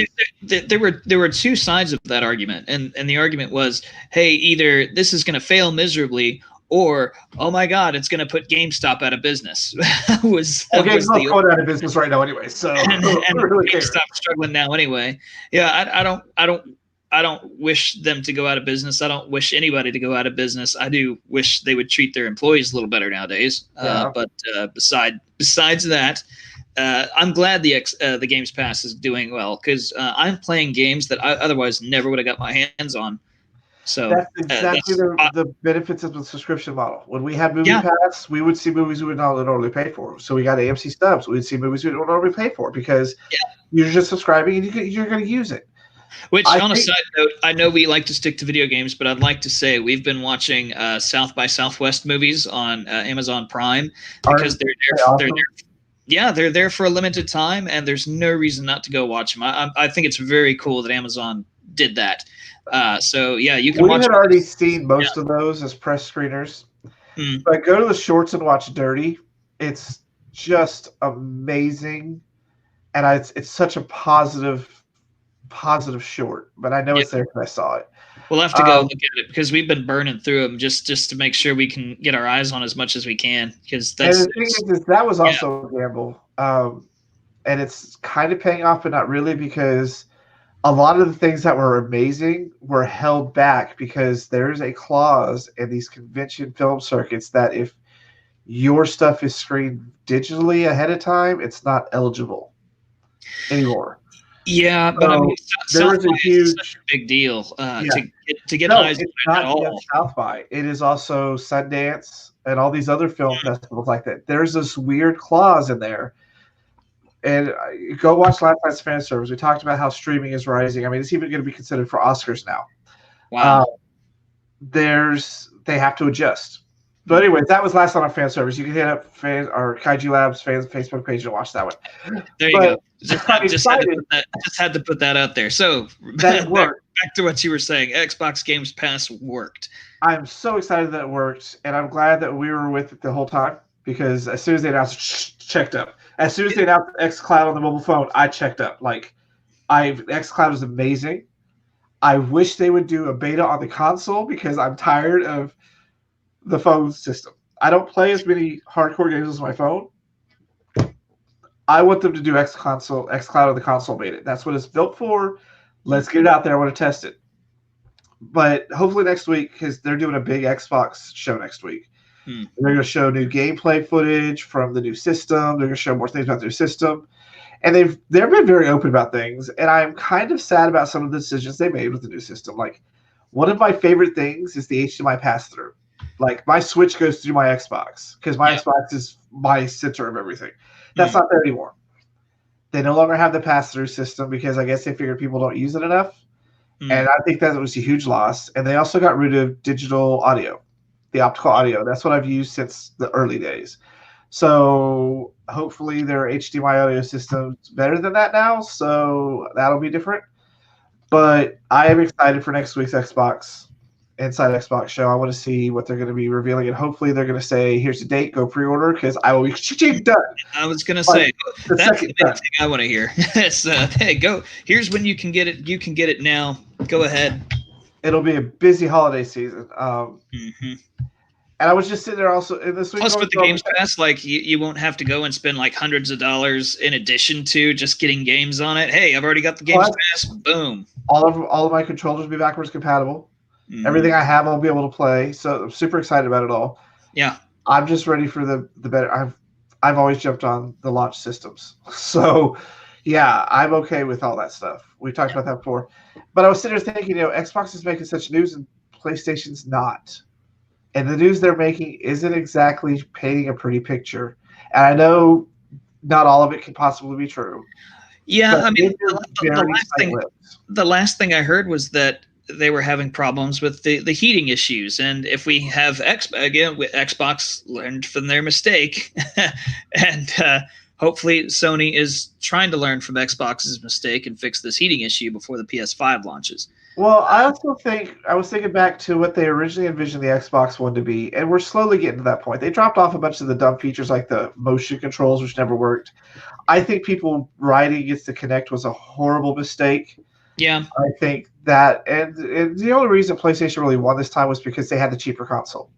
there were two sides of that argument, and the argument was, hey, either this is going to fail miserably, or oh my God, it's going to put GameStop out of business. GameStop's going out of business right now anyway, so and really GameStop's struggling now anyway. Yeah, I don't wish them to go out of business. I don't wish anybody to go out of business. I do wish they would treat their employees a little better nowadays. Yeah. But besides that. I'm glad the Games Pass is doing well, because I'm playing games that I otherwise never would have got my hands on. So that's exactly the benefits of the subscription model. When we had Movie Pass, we would see movies we would not normally pay for. So we got AMC stubs. We'd see movies we don't normally pay for, because you're just subscribing and you're going to use it. Which, I on a think- side note, I know we like to stick to video games, but I'd like to say we've been watching South by Southwest movies on Amazon Prime because they're there. awesome? They're there. Yeah, they're there for a limited time, and there's no reason not to go watch them. I think it's very cool that Amazon did that. So yeah, you can We watch. had already seen most of those as press screeners, but go to the shorts and watch Dirty. It's just amazing, and it's such a positive short. But I know it's there because I saw it. We'll have to go look at it because we've been burning through them just to make sure we can get our eyes on as much as we can. Because And the thing is that was also a gamble, and it's kind of paying off, but not really, because a lot of the things that were amazing were held back because there's a clause in these convention film circuits that if your stuff is screened digitally ahead of time, it's not eligible anymore. Yeah, but I mean, there is a huge such a big deal to get eyes it's on it not at all. just South by. It is also Sundance and all these other film festivals like that. There's this weird clause in there. And go watch last night's fan service. We talked about how streaming is rising. I mean, it's even going to be considered for Oscars now. Wow. They have to adjust. But anyway, that was last night on fan service. You can hit up Kaiju Labs fans Facebook page and watch that one. There you go. Just had to put that out there. So that worked. Back to what you were saying. Xbox Games Pass worked. I'm so excited that it worked, and I'm glad that we were with it the whole time, because as soon as they announced it, checked up. As soon as they announced xCloud on the mobile phone, I checked up. xCloud is amazing. I wish they would do a beta on the console because I'm tired of the phone system. I don't play as many hardcore games as my phone. I want them to do xCloud on the console beta. That's what it's built for. Let's get it out there. I want to test it. But hopefully next week, because they're doing a big Xbox show next week. They're going to show new gameplay footage from the new system. They're going to show more things about their system. And they've been very open about things. And I'm kind of sad about some of the decisions they made with the new system. Like, one of my favorite things is the HDMI pass-through. Like, my Switch goes through my Xbox because my Xbox is my center of everything. That's not there anymore. They no longer have the pass-through system because I guess they figured people don't use it enough. And I think that was a huge loss. And they also got rid of digital audio, the optical audio. That's what I've used since the early days. So hopefully their HDMI audio system's better than that now. So that'll be different. But I am excited for next week's Inside Xbox show. I want to see what they're going to be revealing, and hopefully they're going to say, "Here's the date. Go pre-order," because I will be done. I was going to say that's the big thing I want to hear. Hey, go. Here's when you can get it. You can get it now. Go ahead. It'll be a busy holiday season. And I was just sitting there also in this week. Plus, with the Games Pass, like you won't have to go and spend like hundreds of dollars in addition to just getting games on it. Hey, I've already got the Games Pass. Boom. All of my controllers will be backwards compatible. Everything I have, I'll be able to play. So I'm super excited about it all. Yeah. I'm just ready for the better. I've always jumped on the launch systems. So yeah, I'm okay with all that stuff. We talked about that before. But I was sitting there thinking, Xbox is making such news and PlayStation's not. And the news they're making isn't exactly painting a pretty picture. And I know not all of it can possibly be true. Yeah, I mean, the last thing I heard was that they were having problems with the heating issues. And if we have Xbox learned from their mistake, and hopefully Sony is trying to learn from Xbox's mistake and fix this heating issue before the PS5 launches. Well, I also think I was thinking back to what they originally envisioned the Xbox One to be, and we're slowly getting to that point. They dropped off a bunch of the dumb features like the motion controls, which never worked. I think people riding against the Kinect was a horrible mistake. Yeah. I think that, and the only reason PlayStation really won this time was because they had the cheaper console.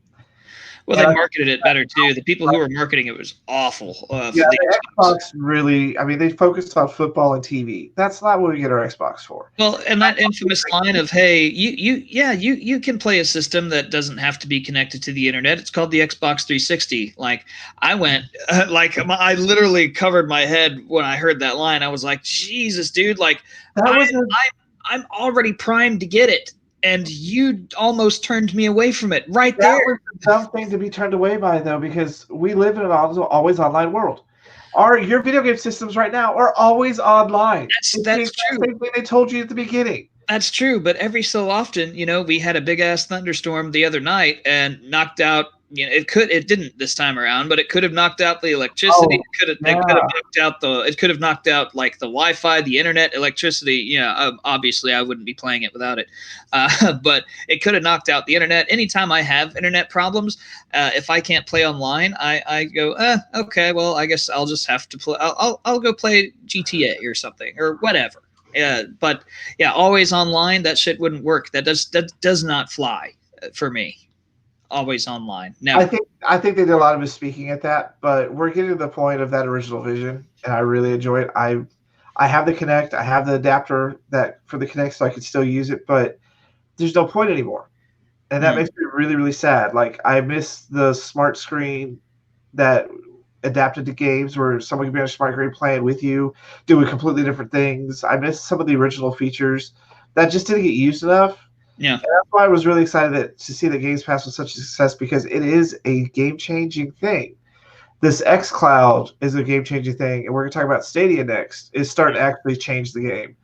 Well, they marketed it better too. The people who were marketing it was awful. The Xbox really, they focused on football and TV. That's not what we get our Xbox for. Well, and that infamous line of, "Hey, you can play a system that doesn't have to be connected to the internet. It's called the Xbox 360." Like, I went, I literally covered my head when I heard that line. I was like, Jesus, dude! Like, I'm already primed to get it. And you almost turned me away from it right there. That was a dumb thing to be turned away by, though, because we live in an always online world. Your video game systems right now are always online. That's It's the exact true. same thing they told you at the beginning. That's true, but every so often, we had a big ass thunderstorm the other night and knocked out. It didn't this time around, but it could have knocked out the electricity. It could have knocked out like the Wi-Fi, the internet, electricity. Yeah, obviously I wouldn't be playing it without it, but it could have knocked out the internet. Anytime I have internet problems, if I can't play online, I go, okay, well I guess I'll just have to play. I'll go play GTA or something or whatever. Yeah, but yeah, always online, that shit wouldn't work. That does not fly for me. Always online. Never. I think they did a lot of misspeaking at that, but we're getting to the point of that original vision, and I really enjoy it. I have the Kinect, I have the adapter that for the Kinect, so I can still use it, but there's no point anymore, and that makes me really, really sad. Like I miss the smart screen that adapted to games where someone could be on a smart screen playing with you, doing completely different things. I miss some of the original features that just didn't get used enough. Yeah. And that's why I was really excited to see that Games Pass was such a success, because it is a game-changing thing. This xCloud is a game-changing thing, and we're going to talk about Stadia next. It's starting to actually change the game.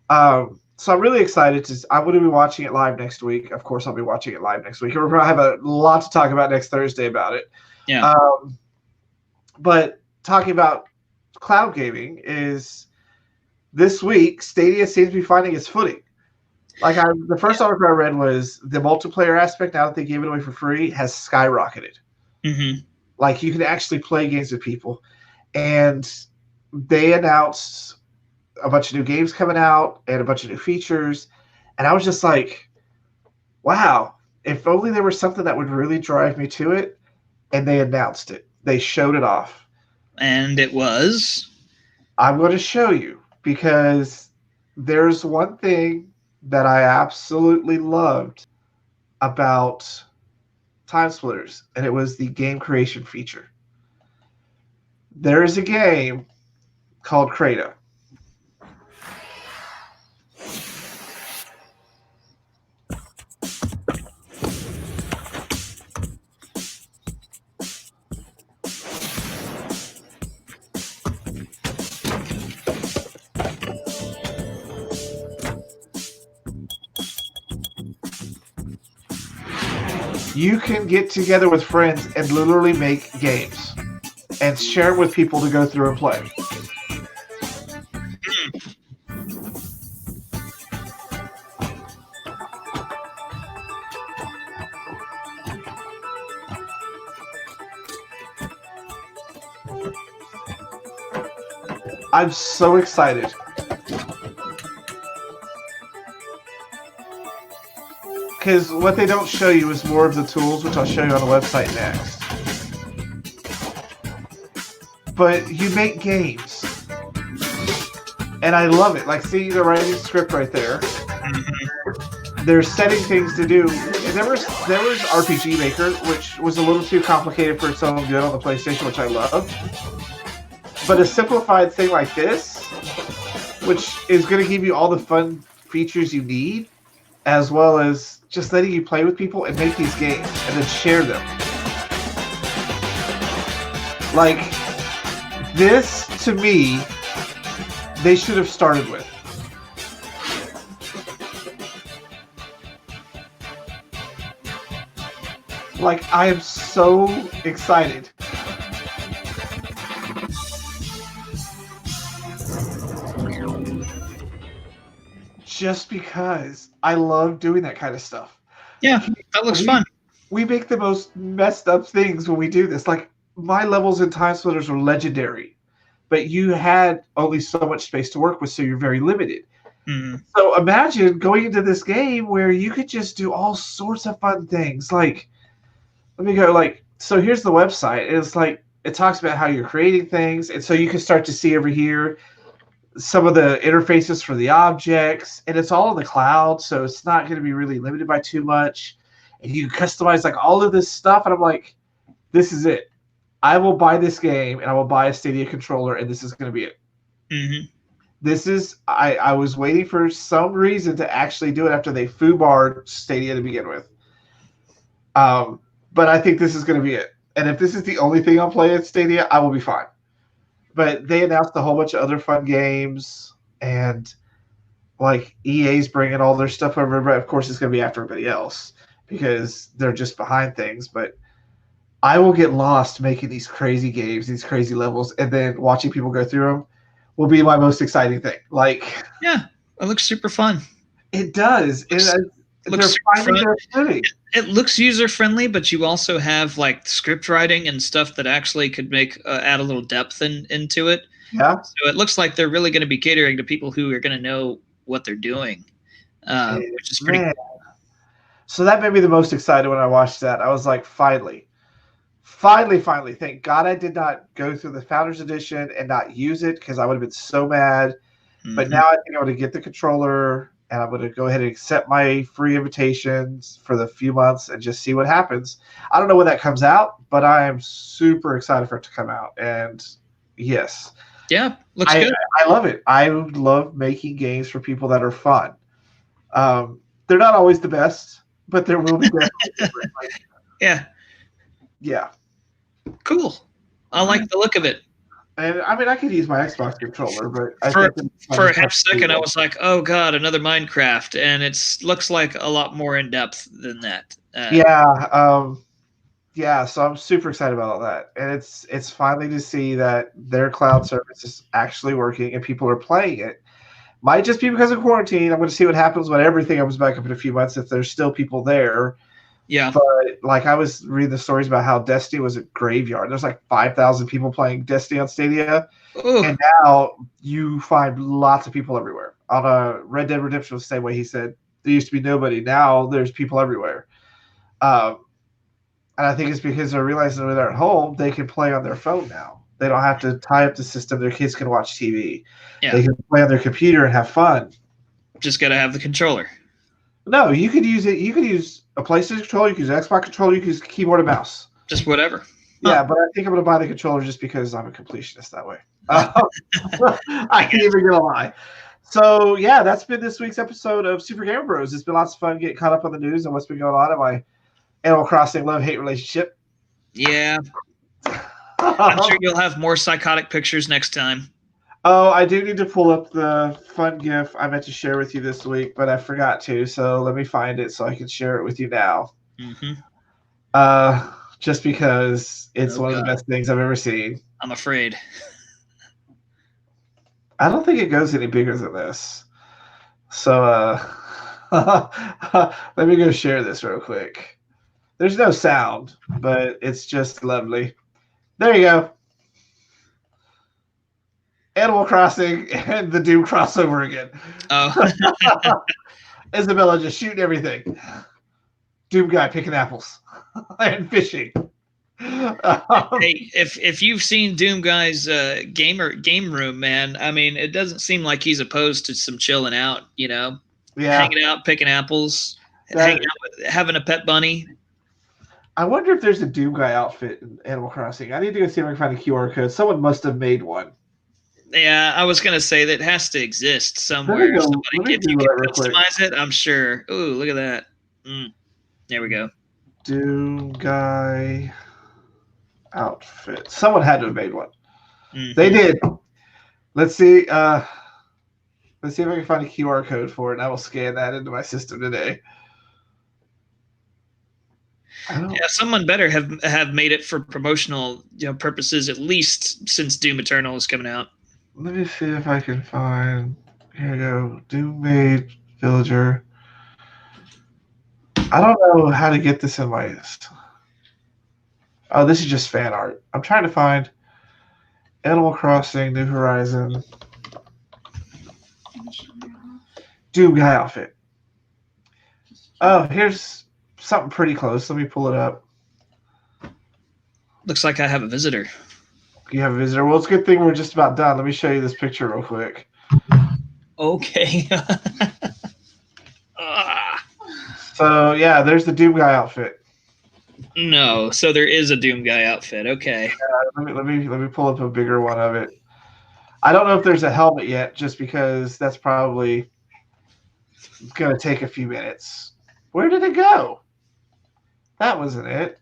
So I'm really excited. I'm going to be watching it live next week. Of course, I'll be watching it live next week. We're going to have a lot to talk about next Thursday about it. Yeah. But talking about cloud gaming is this week, Stadia seems to be finding its footing. Like the first article I read was the multiplayer aspect, now that they gave it away for free, has skyrocketed. Mm-hmm. Like you can actually play games with people. And they announced a bunch of new games coming out and a bunch of new features. And I was just like, wow, if only there was something that would really drive me to it. And they announced it. They showed it off. And it was? I'm going to show you, because there's one thing that I absolutely loved about Time Splitters, and it was the game creation feature. There is a game called Kratos. You can get together with friends and literally make games and share them with people to go through and play. I'm so excited. Because what they don't show you is more of the tools, which I'll show you on the website next. But you make games. And I love it. Like, see, they're writing a script right there. They're setting things to do. And there was RPG Maker, which was a little too complicated for its own good on the PlayStation, which I loved. But a simplified thing like this, which is going to give you all the fun features you need, as well as just letting you play with people and make these games and then share them. Like, this, to me, they should have started with. Like, I am so excited. Just because I love doing that kind of stuff. Yeah, that looks fun. We make the most messed up things when we do this. Like, my levels in Time Splitters were legendary, but you had only so much space to work with, so you're very limited. Mm-hmm. So imagine going into this game where you could just do all sorts of fun things. Like, let me go, like, so here's the website. It's like, it talks about how you're creating things, and so you can start to see over here some of the interfaces for the objects, and it's all in the cloud, so it's not going to be really limited by too much. And you can customize like all of this stuff, and I'm like, this is it. I will buy this game, and I will buy a Stadia controller, and this is going to be it. Mm-hmm. This is, I was waiting for some reason to actually do it after they foobarred Stadia to begin with. But I think this is going to be it. And if this is the only thing I'll play at Stadia, I will be fine. But they announced a whole bunch of other fun games, and like EA's bringing all their stuff over. But of course, it's going to be after everybody else because they're just behind things. But I will get lost making these crazy games, these crazy levels, and then watching people go through them will be my most exciting thing. Like, yeah, it looks super fun. It does. Looks they're finding their footing. It looks user friendly, but you also have like script writing and stuff that actually could make add a little depth into it. Yeah. So it looks like they're really going to be catering to people who are going to know what they're doing, which is pretty cool. So that made me the most excited when I watched that. I was like, finally. Thank God I did not go through the Founders Edition and not use it because I would have been so mad. Mm-hmm. But now I think I'm going to get the controller and I'm going to go ahead and accept my free invitations for the few months and just see what happens. I don't know when that comes out, but I am super excited for it to come out. And yes. Yeah, looks good. I love it. I love making games for people that are fun. They're not always the best, but there will be definitely different. Yeah. Yeah. Cool. I like the look of it. And I mean, I could use my Xbox controller, but for a half second, I was like, "Oh God, another Minecraft!" And it looks like a lot more in depth than that. Yeah. So I'm super excited about all that, and it's finally to see that their cloud service is actually working and people are playing it. Might just be because of quarantine. I'm going to see what happens when everything comes back up in a few months. If there's still people there. Yeah. But like I was reading the stories about how Destiny was a graveyard. There's like 5,000 people playing Destiny on Stadia. Ooh. And now you find lots of people everywhere. On a Red Dead Redemption was the same way. He said there used to be nobody. Now there's people everywhere. And I think it's because they're realizing when they're at home, they can play on their phone now. They don't have to tie up the system. Their kids can watch TV. Yeah. They can play on their computer and have fun. Just got to have the controller. No, you could use it. You could use a PlayStation controller. You could use an Xbox controller. You could use keyboard and mouse. Just whatever. Yeah, but I think I'm going to buy the controller just because I'm a completionist that way. I can't even get a lie. So, yeah, that's been this week's episode of Super Gamer Bros. It's been lots of fun getting caught up on the news and what's been going on in my Animal Crossing love-hate relationship. Yeah. I'm sure you'll have more psychotic pictures next time. Oh, I do need to pull up the fun GIF I meant to share with you this week, but I forgot to. So let me find it so I can share it with you now. Mm-hmm. Just because it's one of the best things I've ever seen. I'm afraid. I don't think it goes any bigger than this. So let me go share this real quick. There's no sound, but it's just lovely. There you go. Animal Crossing and the Doom crossover again. Oh. Isabella just shooting everything. Doom guy picking apples and fishing. Hey, if you've seen Doom guy's game room, man, I mean, it doesn't seem like he's opposed to some chilling out, you know? Yeah. Hanging out, picking apples, hanging out having a pet bunny. I wonder if there's a Doom guy outfit in Animal Crossing. I need to go see if I can find a QR code. Someone must have made one. Yeah, I was going to say that has to exist somewhere. If you can customize it, I'm sure. Ooh, look at that. There we go. Doom guy outfit. Someone had to have made one. Mm-hmm. They did. Let's see. Let's see if I can find a QR code for it, and I will scan that into my system today. Yeah, someone better have made it for promotional purposes, at least since Doom Eternal is coming out. Let me see if I can find. Here we go. Doom made villager. I don't know how to get this in my. Oh, this is just fan art. I'm trying to find Animal Crossing New Horizon Doom guy outfit. Oh, here's something pretty close. Let me pull it up. Looks like I have a visitor. You have a visitor. Well, it's a good thing we're just about done. Let me show you this picture real quick. Okay. So yeah, there's the Doom guy outfit. No, so there is a Doom guy outfit. Okay. Let me pull up a bigger one of it. I don't know if there's a helmet yet, just because that's probably going to take a few minutes. Where did it go? That wasn't it.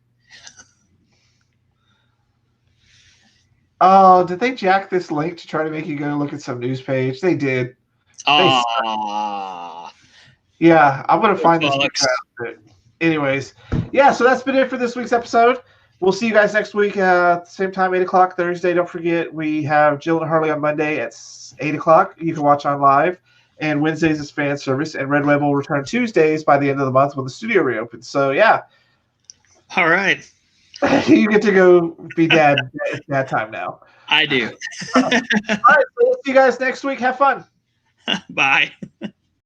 Oh, did they jack this link to try to make you go look at some news page? They did. Ah, Yeah, I'm gonna find this. bollocks. Anyways, yeah. So that's been it for this week's episode. We'll see you guys next week, same time, 8 o'clock Thursday. Don't forget, we have Jill and Harley on Monday at 8 o'clock. You can watch on live. And Wednesdays is fan service. And Red Web will return Tuesdays by the end of the month when the studio reopens. So, yeah. All right. You get to go be dad. It's dad time now. I do. All right. So we'll see you guys next week. Have fun. Bye.